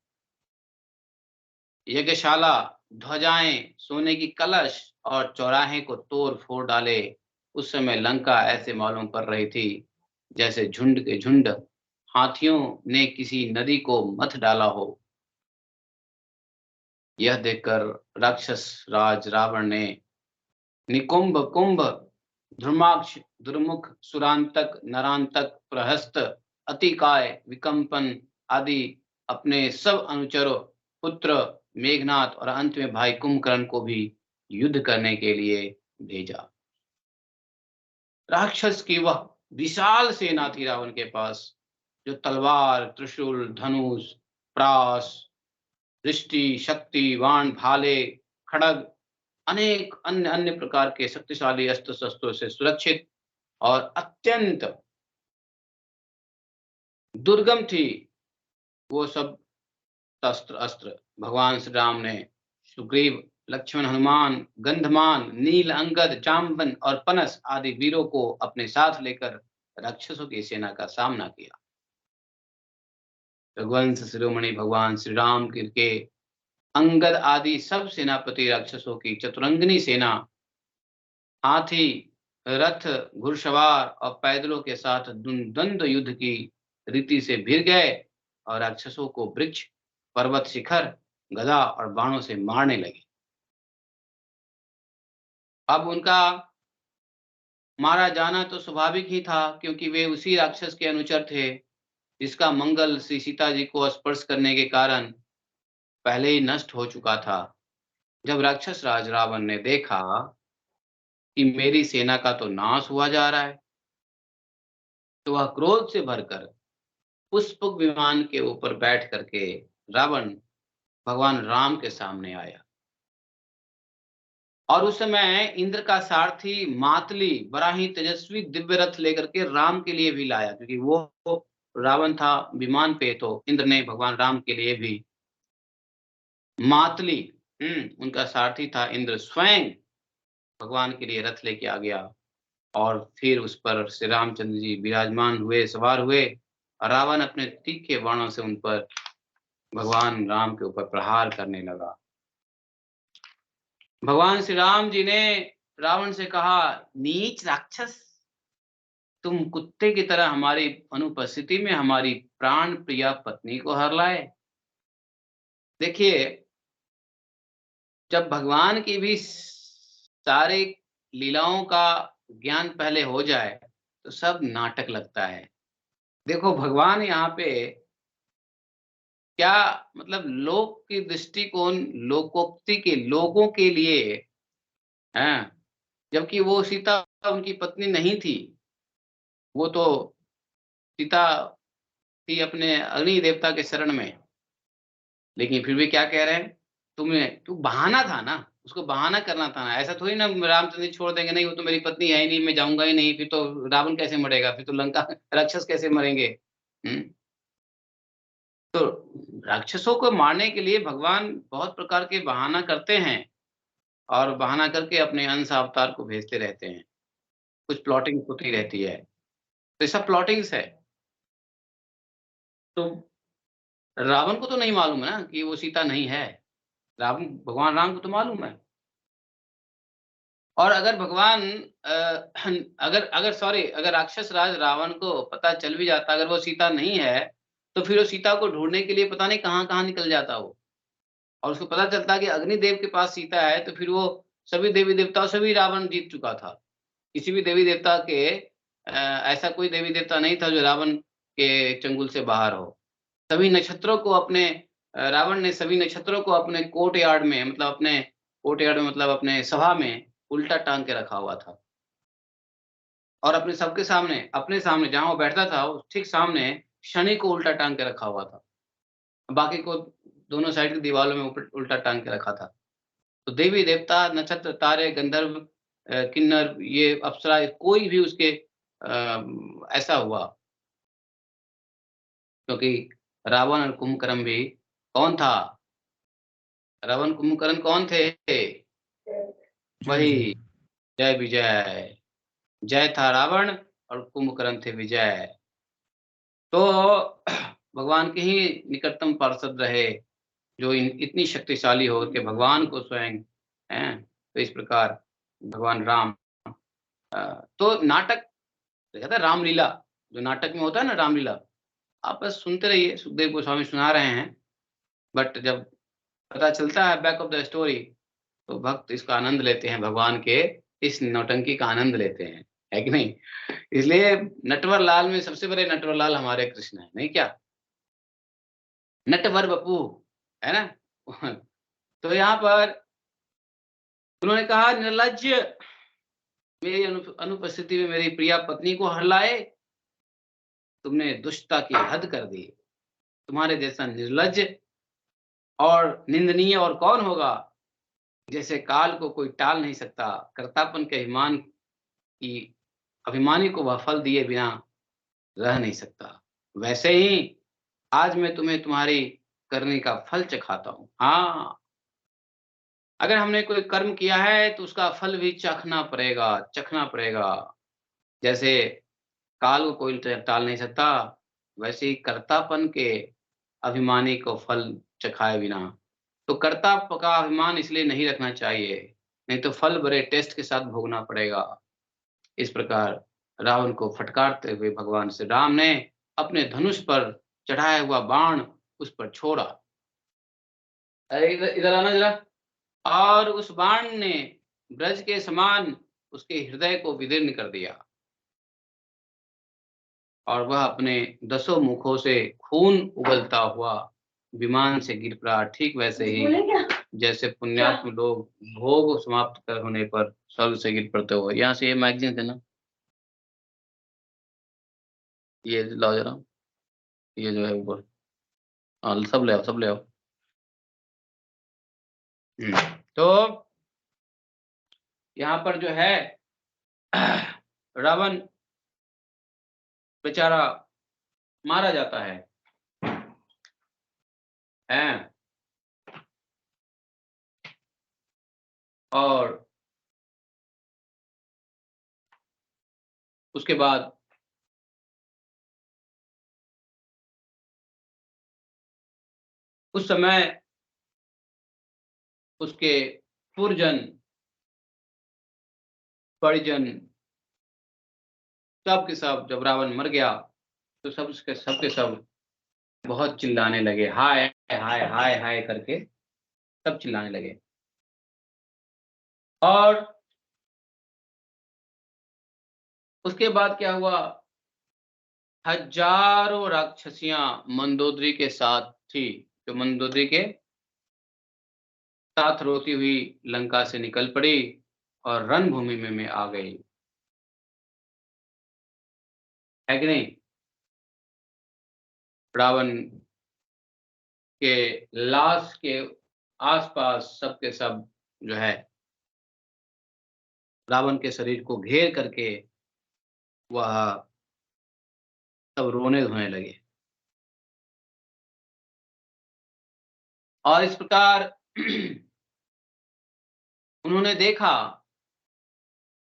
यज्ञशाला, ध्वजाएं, सोने की कलश और चौराहे को तोड़-फोड़ डाले। उस समय लंका ऐसे मालूम पड़ रही थी जैसे झुंड के झुंड हाथियों ने किसी नदी को मथ डाला हो। यह देखकर राक्षस राज रावण ने निकुंभ, कुंभ, धर्माक्ष, दुर्मुख, सुरांतक, नरांतक, प्रहस्त, अतिकाय, विकंपन आदि अपने सब अनुचरों, पुत्र मेघनाथ और अंत में भाई कुंभकर्ण को भी युद्ध करने के लिए भेजा। राक्षस की वह विशाल सेना थी रावण के पास, जो तलवार, त्रिशूल, धनुष, प्रास, दृष्टि, शक्ति, बाण, भाले, खड्ग, अनेक अन्य प्रकार के शक्तिशाली अस्त्र-शस्त्रों से सुरक्षित और अत्यंत दुर्गम थी वो सब शस्त्र-अस्त्र। भगवान श्री राम ने सुग्रीव, लक्ष्मण, हनुमान, गंधमान, नील, अंगद, जाम्बन और पनस आदि वीरों को अपने साथ लेकर राक्षसों की सेना का सामना किया। रघुवंश शिरोमणि भगवान श्री राम के अंगद आदि सब सेनापति राक्षसों की चतुरंगिनी सेना हाथी, रथ, घुड़सवार और पैदलों के साथ द्वंद्व युद्ध की रीति से भिड़ गए और राक्षसों को वृक्ष, पर्वत शिखर, गदा और बाणों से मारने लगे। अब उनका मारा जाना तो स्वाभाविक ही था, क्योंकि वे उसी राक्षस के अनुचर थे जिसका मंगल श्री सीता जी को स्पर्श करने के कारण पहले ही नष्ट हो चुका था। जब राक्षस राज रावण ने देखा कि मेरी सेना का तो नाश हुआ जा रहा है। तो वह क्रोध से भरकर पुष्पक विमान के ऊपर बैठ करके रावण भगवान राम के सामने आया। और उस समय इंद्र का सारथी मातली बड़ा ही तेजस्वी दिव्य रथ लेकर के राम के लिए भी लाया, क्योंकि वो रावण था विमान पे, तो इंद्र ने भगवान राम के लिए भी मातली उनका सारथी था, इंद्र स्वयं भगवान के लिए रथ लेके आ गया। और फिर उस पर श्री रामचंद्र जी विराजमान हुए, सवार हुए। रावण अपने तीखे बाणों से उन पर भगवान राम के ऊपर प्रहार करने लगा। भगवान श्री राम जी ने रावण से कहा, नीच राक्षस, तुम कुत्ते की तरह हमारी अनुपस्थिति में हमारी प्राण प्रिया पत्नी को हर लाए। देखिए, जब भगवान की भी सारे लीलाओं का ज्ञान पहले हो जाए तो सब नाटक लगता है। देखो, भगवान यहाँ पे क्या मतलब लोक की दृष्टिकोण, लोकोक्ति के लोगों के लिए हैं, जबकि वो सीता उनकी पत्नी नहीं थी। वो तो सीता थी अपने अग्नि देवता के शरण में, लेकिन फिर भी क्या कह रहे हैं, तू बहाना था ना, उसको बहाना करना था ना। ऐसा थोड़ी ना रामचंद्र जी छोड़ देंगे, नहीं वो तो मेरी पत्नी है ही नहीं, मैं जाऊंगा ही नहीं, फिर तो रावण कैसे मरेगा, फिर तो लंका राक्षस कैसे मरेंगे। तो राक्षसों को मारने के लिए भगवान बहुत प्रकार के बहाना करते हैं, और बहाना करके अपने अंश अवतार को भेजते रहते हैं। कुछ प्लॉटिंग होती रहती है, तो ये सब प्लॉटिंग्स है। तो रावण को तो नहीं मालूम है ना कि वो सीता नहीं है, रावण भगवान राम को तो मालूम है। और अगर भगवान अगर राक्षस राज रावण को पता चल भी जाता, अगर वो सीता नहीं है, तो फिर वो सीता को ढूंढने के लिए पता नहीं कहाँ कहाँ निकल जाता वो। और उसको पता चलता कि अग्निदेव के पास सीता है, तो फिर वो सभी देवी देवताओं से भी रावण जीत चुका था। किसी भी देवी देवता के ऐसा कोई देवी देवता नहीं था जो रावण के चंगुल से बाहर हो। सभी नक्षत्रों को अपने रावण ने सभी नक्षत्रों को अपने कोर्ट यार्ड में, मतलब अपने सभा में उल्टा टांग के रखा हुआ था। और अपने सामने जहां वो बैठता था, ठीक सामने शनि को उल्टा टांग के रखा हुआ था। बाकी को दोनों साइड की दीवारों में उल्टा टांग के रखा था। तो देवी देवता, नक्षत्र, तारे, गंधर्व, किन्नर, ये अप्सरा, कोई भी उसके ऐसा हुआ, क्योंकि रावण और कुंभकर्ण भी कौन था? रावण कुंभकर्ण कौन थे? वही जय विजय। जय था रावण और कुंभकर्ण थे विजय। तो भगवान के ही निकटतम पार्षद रहे, जो इतनी शक्तिशाली हो के भगवान को स्वयं हैं। तो इस प्रकार भगवान राम तो नाटक कहता है रामलीला, जो नाटक में होता है ना रामलीला, आप बस सुनते रहिए, सुखदेव गोस्वामी सुना रहे हैं। बट जब पता चलता है बैक ऑफ द स्टोरी, तो भक्त इसका आनंद लेते हैं, भगवान के इस नौटंकी का आनंद लेते हैं, है कि नहीं? इसलिए नटवर लाल में सबसे बड़े नटवर लाल हमारे कृष्ण है, नहीं क्या? नटवर बपू, है ना? तो यहाँ पर उन्होंने कहा, निर्लज्ज, मेरी अनुपस्थिति में मेरी प्रिया पत्नी को हरलाए, तुमने दुष्टता की हद कर दी। तुम्हारे जैसा निर्लज्ज और निंदनीय और कौन होगा? जैसे काल को कोई टाल नहीं सकता, कर्तापन के अभिमानी को वह फल दिए बिना रह नहीं सकता, वैसे ही आज मैं तुम्हें तुम्हारी करने का फल चखाता हूँ। हाँ, अगर हमने कोई कर्म किया है तो उसका फल भी चखना पड़ेगा। जैसे काल को कोई टाल नहीं सकता, वैसे ही कर्तापन के अभिमानी को फल चखाए बिना। तो कर्ता का अभिमान इसलिए नहीं रखना चाहिए, नहीं तो फल बड़े टेस्ट के साथ भोगना पड़ेगा। इस प्रकार रावण को फटकारते हुए भगवान श्री राम ने अपने धनुष पर चढ़ाया हुआ बाण उस पर छोड़ा। अरे इधर आना जरा। और उस बाण ने ब्रज के समान उसके हृदय को विदीर्ण कर दिया, और वह अपने 10 मुखों से खून उगलता हुआ विमान से गिर पड़ा। ठीक वैसे ही जैसे पुण्यात्म लोग भोग समाप्त कर होने पर स्वर्ग से गिर पड़ते हुए। यहाँ से ये मैगजीन थे ना, ये लाओ जरा, ये जो है ऊपर, हाँ सब ले आओ, सब ले आओ। तो यहाँ पर जो है रावण बेचारा मारा जाता है, हैं? और उसके बाद उस समय उसके पुरजन, परिजन, सब के सब, जब रावण मर गया तो सब के सब बहुत चिल्लाने लगे, हाय हाय हाय हाय करके सब चिल्लाने लगे। और उसके बाद क्या हुआ, हजारों राक्षसियां मंदोदरी के साथ थी, जो मंदोदरी के साथ रोती हुई लंका से निकल पड़ी और रणभूमि में आ गई, है कि नहीं? रावण के लाश के आसपास सब के सब जो है रावण के शरीर को घेर करके वह सब रोने धोने लगे। और इस प्रकार उन्होंने देखा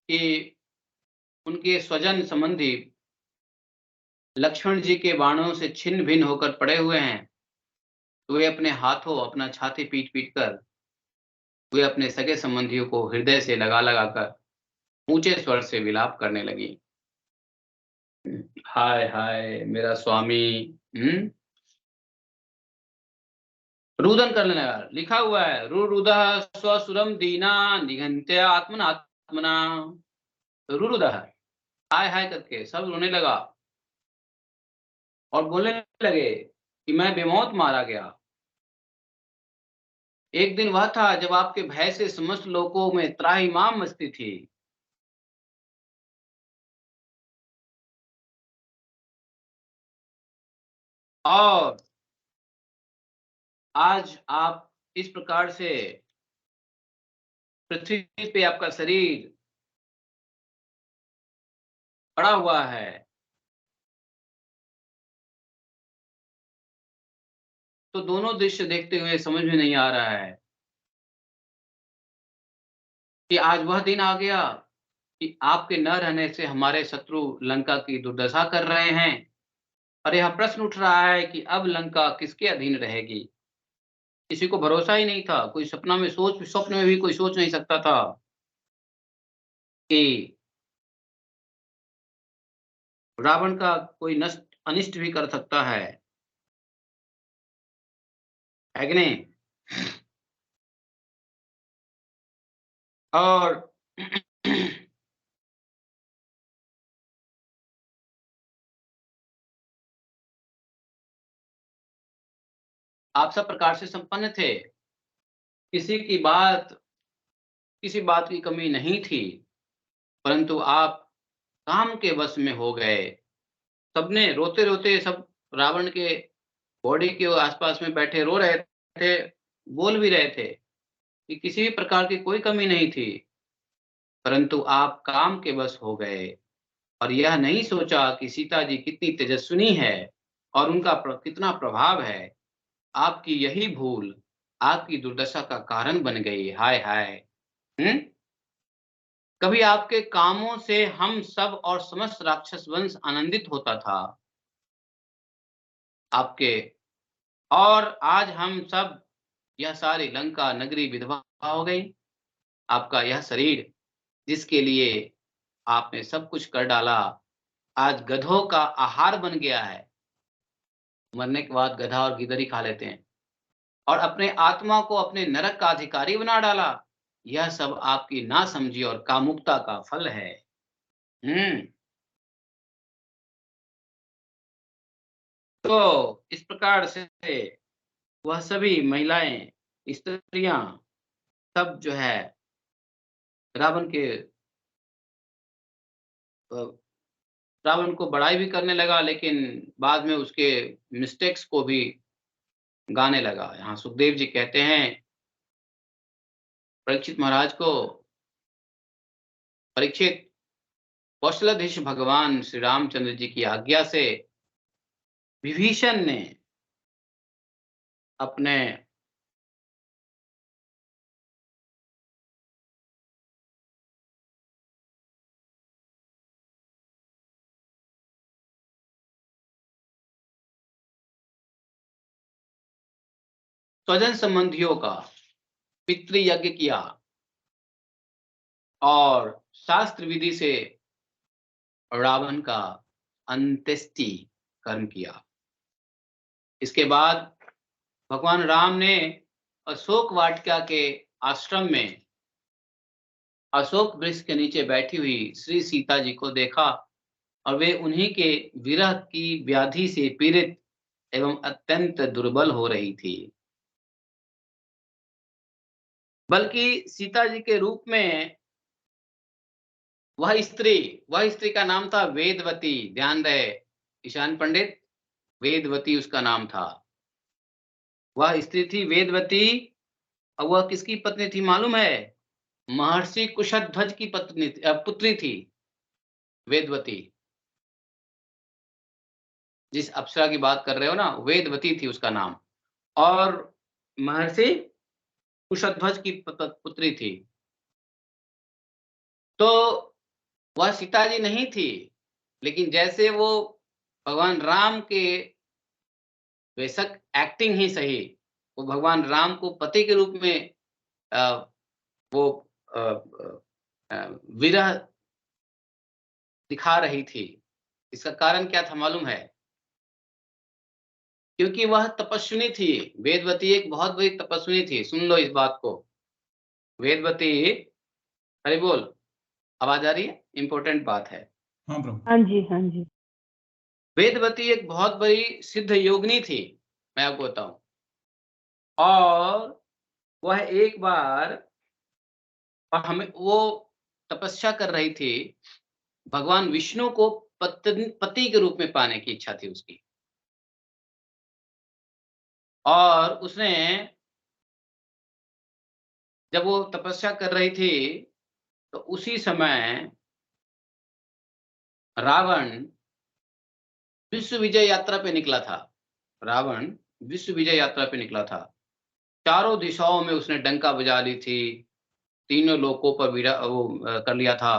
कि उनके स्वजन संबंधी लक्ष्मण जी के बाणों से छिन्न भिन्न होकर पड़े हुए हैं, तो वे अपने हाथों अपना छाती पीट कर वे अपने सगे संबंधियों को हृदय से लगा कर ऊंचे स्वर से विलाप करने लगी, हाय हाय मेरा स्वामी। रुदन करने लगा, लिखा हुआ है रुरुदः स्वसुरम दीना निघंत्य आत्मना, रुरुदः, हाय हाय करके सब रोने लगा और बोलने लगे कि मैं बेमौत मारा गया। एक दिन वह था जब आपके भय से समस्त लोकों में त्राहिमाम मचती थी। और आज आप इस प्रकार से पृथ्वी पे आपका शरीर पड़ा हुआ है, तो दोनों दृश्य देखते हुए समझ में नहीं आ रहा है कि आज वह दिन आ गया कि आपके न रहने से हमारे शत्रु लंका की दुर्दशा कर रहे हैं, और यह प्रश्न उठ रहा है कि अब लंका किसके अधीन रहेगी। किसी को भरोसा ही नहीं था, कोई स्वप्न में भी कोई सोच नहीं सकता था कि रावण का कोई नष्ट अनिष्ट भी कर सकता है कि नहीं? और आप सब प्रकार से संपन्न थे, किसी बात की कमी नहीं थी, परंतु आप काम के वश में हो गए। सबने रोते रोते सब रावण के बॉडी के आसपास में बैठे रो रहे थे, बोल भी रहे थे कि किसी भी प्रकार की कोई कमी नहीं थी, परंतु आप काम के वश हो गए और यह नहीं सोचा कि सीता जी कितनी तेजस्विनी है और उनका कितना प्रभाव है। आपकी यही भूल आपकी दुर्दशा का कारण बन गई। हाय हाय। कभी आपके कामों से हम सब और समस्त राक्षस वंश आनंदित होता था आपके, और आज हम सब, यह सारी लंका नगरी विधवा हो गई। आपका यह शरीर जिसके लिए आपने सब कुछ कर डाला, आज गधों का आहार बन गया है। मरने के बाद गधा और गिदड़ ही खा लेते हैं, और अपने आत्मा को अपने नरक का अधिकारी बना डाला। यह सब आपकी नासमझी और कामुकता का फल है। तो इस प्रकार से वह सभी महिलाएं स्त्रियां सब जो है रावण के रावण को बड़ाई भी करने लगा, लेकिन बाद में उसके मिस्टेक्स को भी गाने लगा। यहाँ सुखदेव जी कहते हैं परीक्षित महाराज को, परीक्षित, कौशलाधीश भगवान श्री रामचंद्र जी की आज्ञा से विभीषण ने अपने स्वजन संबंधियों का पितृयज्ञ किया और शास्त्र विधि से रावण का अंत्येष्टि कर्म किया। इसके बाद भगवान राम ने अशोक वाटिका के आश्रम में अशोक वृक्ष के नीचे बैठी हुई श्री सीता जी को देखा और वे उन्हीं के विरह की व्याधि से पीड़ित एवं अत्यंत दुर्बल हो रही थी। बल्कि सीता जी के रूप में वह स्त्री का नाम था वेदवती। ध्यान रहे ईशान पंडित, वेदवती उसका नाम था। वह स्त्री थी वेदवती और वह किसकी पत्नी थी मालूम है? महर्षि कुशध्वज की पुत्री थी वेदवती। जिस अप्सरा की बात कर रहे हो ना, वेदवती थी उसका नाम, और महर्षि कुशध्वज की पुत्री थी। तो वह सीता जी नहीं थी, लेकिन जैसे वो भगवान राम के बेशक एक्टिंग ही सही, वो भगवान राम को पति के रूप में वो विरह दिखा रही थी। इसका कारण क्या था मालूम है? क्योंकि वह तपस्विनी थी। वेदवती एक बहुत बड़ी तपस्विनी थी। सुन लो इस बात को। वेदवती, हरि बोल, आवाज आ रही है? इंपॉर्टेंट बात है। हाँ प्रभु। हाँ जी, हाँ जी। वेदवती एक बहुत बड़ी सिद्ध योगिनी थी, मैं आपको बताऊं। और वह एक बार हमें वो तपस्या कर रही थी, भगवान विष्णु को पति के रूप में पाने की इच्छा थी उसकी। और उसने जब वो तपस्या कर रही थी तो उसी समय रावण विश्व विजय यात्रा पे निकला था। रावण विश्व विजय यात्रा पे निकला था। चारों दिशाओं में उसने डंका बजा ली थी, तीनों लोकों पर कर लिया था।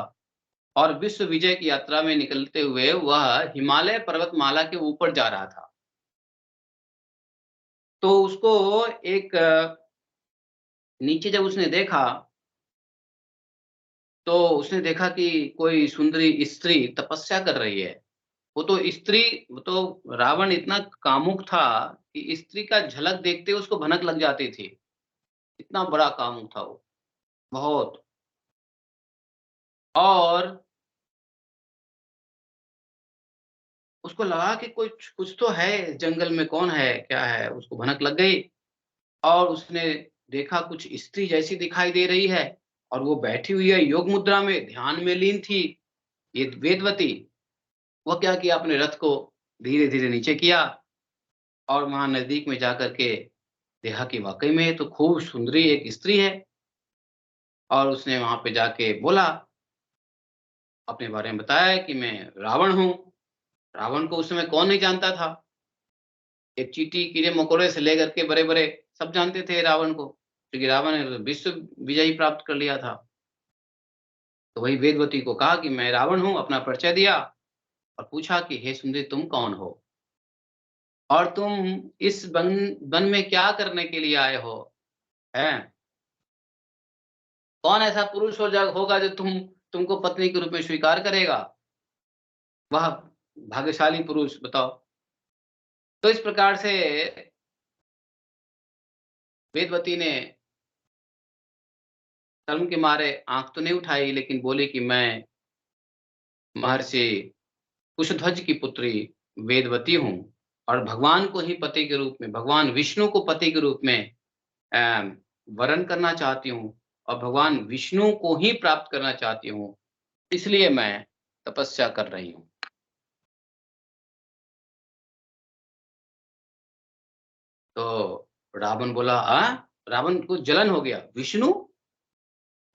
और विश्व विजय की यात्रा में निकलते हुए वह हिमालय पर्वतमाला के ऊपर जा रहा था। तो उसको एक नीचे जब उसने देखा तो उसने देखा कि कोई सुंदरी स्त्री तपस्या कर रही है। वो तो रावण इतना कामुक था कि स्त्री का झलक देखते ही उसको भनक लग जाती थी। इतना बड़ा कामुक था वो, बहुत। और उसको लगा कि कुछ कुछ तो है जंगल में, कौन है क्या है, उसको भनक लग गई। और उसने देखा कुछ स्त्री जैसी दिखाई दे रही है और वो बैठी हुई है योग मुद्रा में, ध्यान में लीन थी, ये वेदवती। वो क्या किया, अपने रथ को धीरे धीरे नीचे किया और वहां नजदीक में जाकर के देखा कि वाकई में तो खूब सुंदरी एक स्त्री है। और उसने वहां पे जाके बोला, अपने बारे में बताया कि मैं रावण हूँ। रावण को उस समय कौन नहीं जानता था? एक चींटी कीड़े मकोड़े से लेकर के बड़े बड़े सब जानते थे रावण को, क्योंकि रावण ने विश्व विजयी प्राप्त कर लिया था। तो वही वेदवती को कहा कि मैं रावण हूँ, अपना परिचय दिया और पूछा कि हे सुंदरी, तुम कौन हो और तुम इस वन में क्या करने के लिए आए हो? हैं? कौन ऐसा पुरुष होगा जो तुमको पत्नी के रूप में स्वीकार करेगा? वह भाग्यशाली पुरुष, बताओ। तो इस प्रकार से वेदवती ने शर्म के मारे आंख तो नहीं उठाई, लेकिन बोली कि मैं महर्षि कुशध्वज की पुत्री वेदवती हूँ और भगवान को ही पति के रूप में, भगवान विष्णु को पति के रूप में वरण करना चाहती हूँ और भगवान विष्णु को ही प्राप्त करना चाहती हूँ, इसलिए मैं तपस्या कर रही हूँ। तो रावण बोला, रावण को जलन हो गया, विष्णु,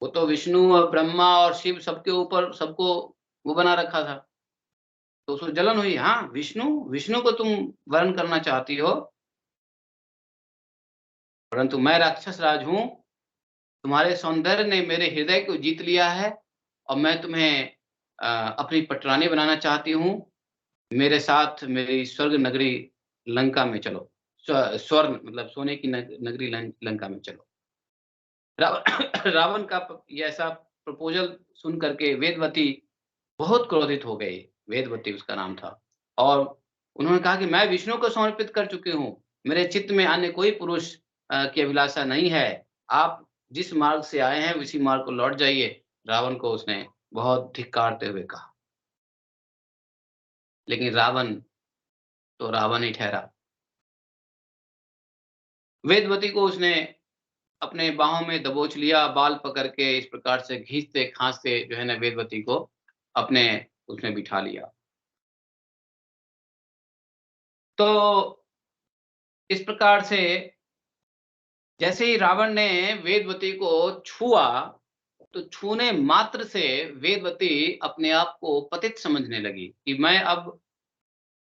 वो तो विष्णु और ब्रह्मा और शिव सबके ऊपर सबको वो बना रखा था, तो उसको जलन हुई। हाँ, विष्णु को तुम वरण करना चाहती हो, परंतु मैं राक्षस राज हूँ, तुम्हारे सौंदर्य ने मेरे हृदय को जीत लिया है और मैं तुम्हें अपनी पटरानी बनाना चाहती हूँ। मेरे साथ मेरी स्वर्ग नगरी लंका में चलो। स्वर्ण मतलब सोने की नगरी लंका में चलो। रावण का ये ऐसा प्रपोजल सुन करके वेदवती बहुत क्रोधित हो गई। वेदवती उसका नाम था, और उन्होंने कहा कि मैं विष्णु को समर्पित कर चुकी हूँ, मेरे चित्त में अन्य कोई पुरुष की अभिलाषा नहीं है, आप जिस मार्ग से आए हैं उसी मार्ग को लौट जाइए। रावण को उसने बहुत धिक्कारते हुए कहा, लेकिन रावण तो रावण ही ठहरा। वेदवती को उसने अपने बाहों में दबोच लिया, बाल पकड़ के इस प्रकार से खींचते खांसते जो है ना वेदवती को अपने उसने बिठा लिया। तो इस प्रकार से जैसे ही रावण ने वेदवती को छुआ, तो छूने मात्र से वेदवती अपने आप को पतित समझने लगी कि मैं अब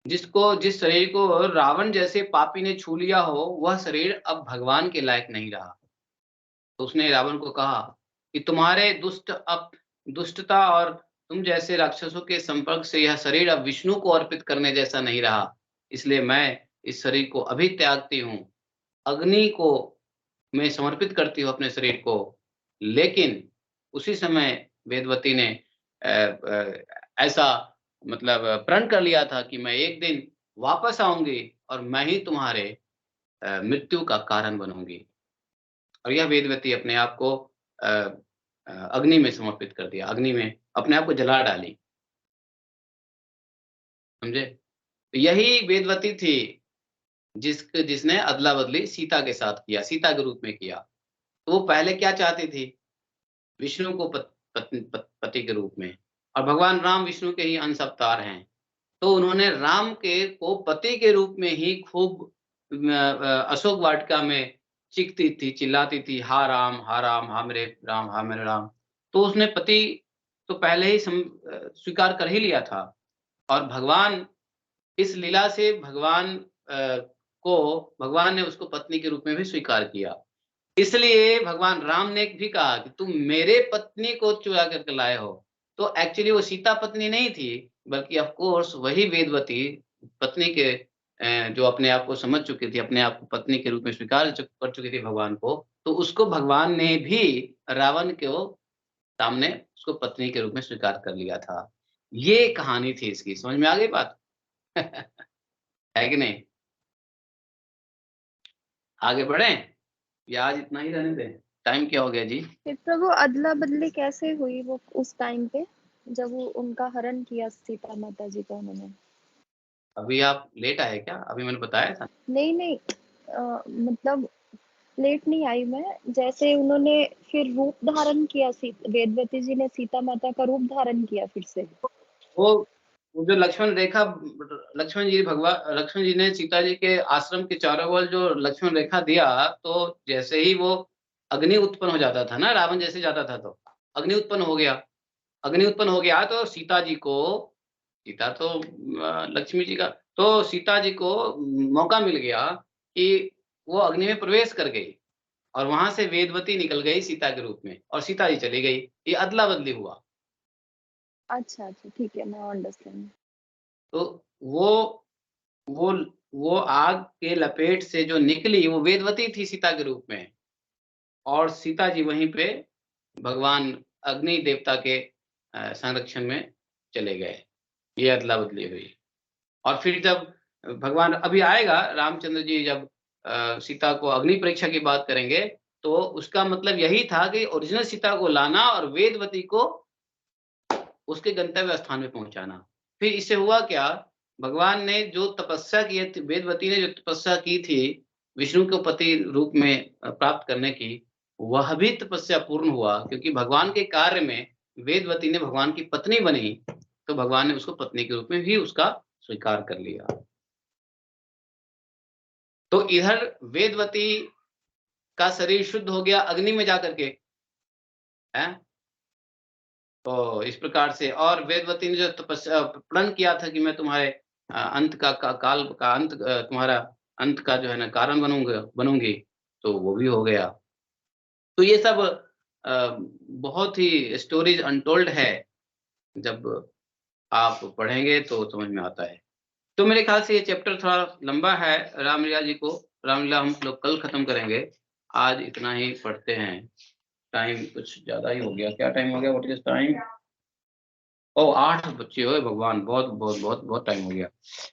जिस शरीर को रावण जैसे पापी ने छू लिया हो, वह शरीर अब भगवान के लायक नहीं रहा। तो उसने रावण को कहा कि तुम्हारे दुष्टता और तुम जैसे राक्षसों के संपर्क से यह शरीर अब विष्णु को अर्पित करने जैसा नहीं रहा, इसलिए मैं इस शरीर को अभी त्यागती हूँ, अग्नि को मैं समर्पित करती हूँ अपने शरीर को। लेकिन उसी समय वेदवती ने ऐसा मतलब प्रण कर लिया था कि मैं एक दिन वापस आऊंगी और मैं ही तुम्हारे मृत्यु का कारण बनूंगी। और यह वेदवती अपने आप को अग्नि में समर्पित कर दिया, अग्नि में अपने आप को जला डाली। समझे? तो यही वेदवती थी जिसने अदला बदली सीता के साथ किया, सीता के रूप में किया। तो वो पहले क्या चाहती थी? विष्णु को पति के रूप में, और भगवान राम विष्णु के ही अंश अवतार हैं। तो उन्होंने राम को पति के रूप में ही खूब अशोक वाटिका में चीखती थी, चिल्लाती थी, हा राम, हा मेरे राम, हा मेरे राम। तो उसने पति तो पहले ही स्वीकार कर ही लिया था, और भगवान इस लीला से भगवान ने उसको पत्नी के रूप में भी स्वीकार किया। इसलिए भगवान राम ने भी कहा कि तुम मेरे पत्नी को चुरा करके लाए हो। तो एक्चुअली वो सीता पत्नी नहीं थी, बल्कि ऑफ कोर्स वही वेदवती पत्नी के जो अपने आप को समझ चुकी थी, अपने आप को पत्नी के रूप में स्वीकार कर चुकी थी भगवान को, तो उसको भगवान ने भी रावण को सामने उसको पत्नी के रूप में स्वीकार कर लिया था। ये कहानी थी इसकी, समझ में आ गई बात? है कि नहीं? आगे बढ़ें या आज इतना ही रहने दें? टाइम क्या हो गया जी? फिर प्रभु अदला बदली कैसे हुई वो उस टाइम पे जब वो उनका हरण किया सीता माता जी का उन्होंने? अभी आप लेट आए क्या? अभी मैंने बताया था। नहीं मतलब लेट नहीं आई मैं। जैसे उन्होंने फिर रूप धारण किया, वेदवती जी ने सीता माता का रूप धारण किया फिर से। वो जो लक्ष्मण जी ने सीता जी के आश्रम के चारों ओर जो लक्ष्मण रेखा दिया, तो जैसे ही वो अग्नि उत्पन्न हो जाता था ना, रावण जैसे जाता था तो अग्नि उत्पन्न हो गया। तो सीता तो लक्ष्मी जी का, तो सीता जी को मौका मिल गया कि वो अग्नि में प्रवेश कर गई, और वहां से वेदवती निकल गई सीता के रूप में, और सीता जी चली गई। ये अदला बदली हुआ। अच्छा ठीक है, मैं अंडरस्टैंड। तो वो आग के लपेट से जो निकली वो वेदवती थी सीता के रूप में, और सीता जी वहीं पे भगवान अग्नि देवता के संरक्षण में चले गए। ये अदला बदली हुई। और फिर जब भगवान अभी आएगा, रामचंद्र जी जब सीता को अग्नि परीक्षा की बात करेंगे, तो उसका मतलब यही था कि ओरिजिनल सीता को लाना और वेदवती को उसके गंतव्य स्थान में पहुंचाना। फिर इससे हुआ क्या? भगवान ने जो तपस्या की थी, वेदवती ने जो तपस्या की थी, विष्णु को पति रूप में प्राप्त करने की, वह भी तपस्या पूर्ण हुआ, क्योंकि भगवान के कार्य में वेदवती ने भगवान की पत्नी बनी, तो भगवान ने उसको पत्नी के रूप में भी उसका स्वीकार कर लिया। तो इधर वेदवती का शरीर शुद्ध हो गया अग्नि में जाकर के, है। तो इस प्रकार से, और वेदवती ने जो तपस्या प्रण किया था कि मैं तुम्हारे अंत का काल का अंत, तुम्हारा अंत का जो है ना कारण बनूंगी, तो वो भी हो गया। तो ये सब बहुत ही स्टोरीज अनटोल्ड है, जब आप पढ़ेंगे तो समझ में आता है। तो मेरे ख्याल से ये चैप्टर थोड़ा लंबा है, रामलीला जी को, रामलीला हम लोग कल खत्म करेंगे, आज इतना ही पढ़ते हैं। टाइम कुछ ज्यादा ही हो गया, क्या टाइम हो गया, व्हाट इज टाइम? ओ 8 बच्चे हो भगवान, बहुत बहुत बहुत बहुत टाइम हो गया।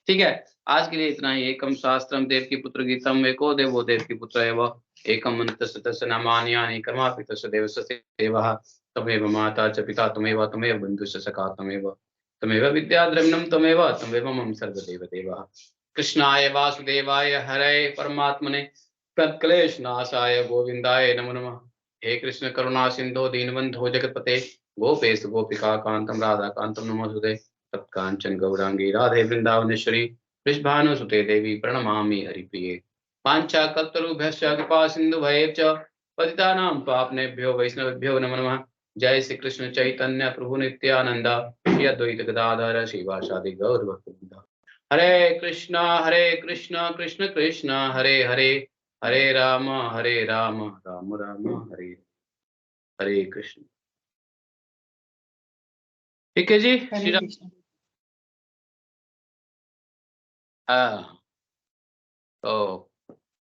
ठीक है, आज के लिए इतना ही। एकम शास्त्रम देवकी पुत्र गीतम, एको देवो देवकी पुत्र एव, एकम अनन्तस्य तस्य नामान्यानि कर्मापि तस्य देवस्य सेवः, तमेव माता च पिता तमेव, तमेव बन्धुश्च सखा तमेव, तमेव विद्या द्रविणं तमेव, तमेव मम सर्वदेव देवः। कृष्णाय वासुदेवाय हरे परमात्मने प्रणक्लेशनाशाय गोविन्दाय नमो नमः। हे कृष्ण करुणा सिंधो दीनबन्धो जगत्पते, गोपेश गोपिका कांतम राधा कांतम नमोस्तुते, तत्कांचन गौरांगी राधे वृंदावनेश्वरी, वृषभानुसुते देवी प्रणमामि हरिप्रिये। पांचा कल्पतरुभ्यश्च कृपा सिन्धुभयेव च पतितानां पावनेभ्यो वैष्णवेभ्यो नमो नमः। जय श्री कृष्ण चैतन्य प्रभु नित्यानंद, श्री अद्वैत गदाधर श्रीवासादि गौर भक्तवृंद। हरे कृष्ण कृष्ण कृष्ण हरे हरे, हरे राम राम राम हरे हरे कृष्ण। ठीक है जी, श्री हरे राम। कृष्ण। हाँ, तो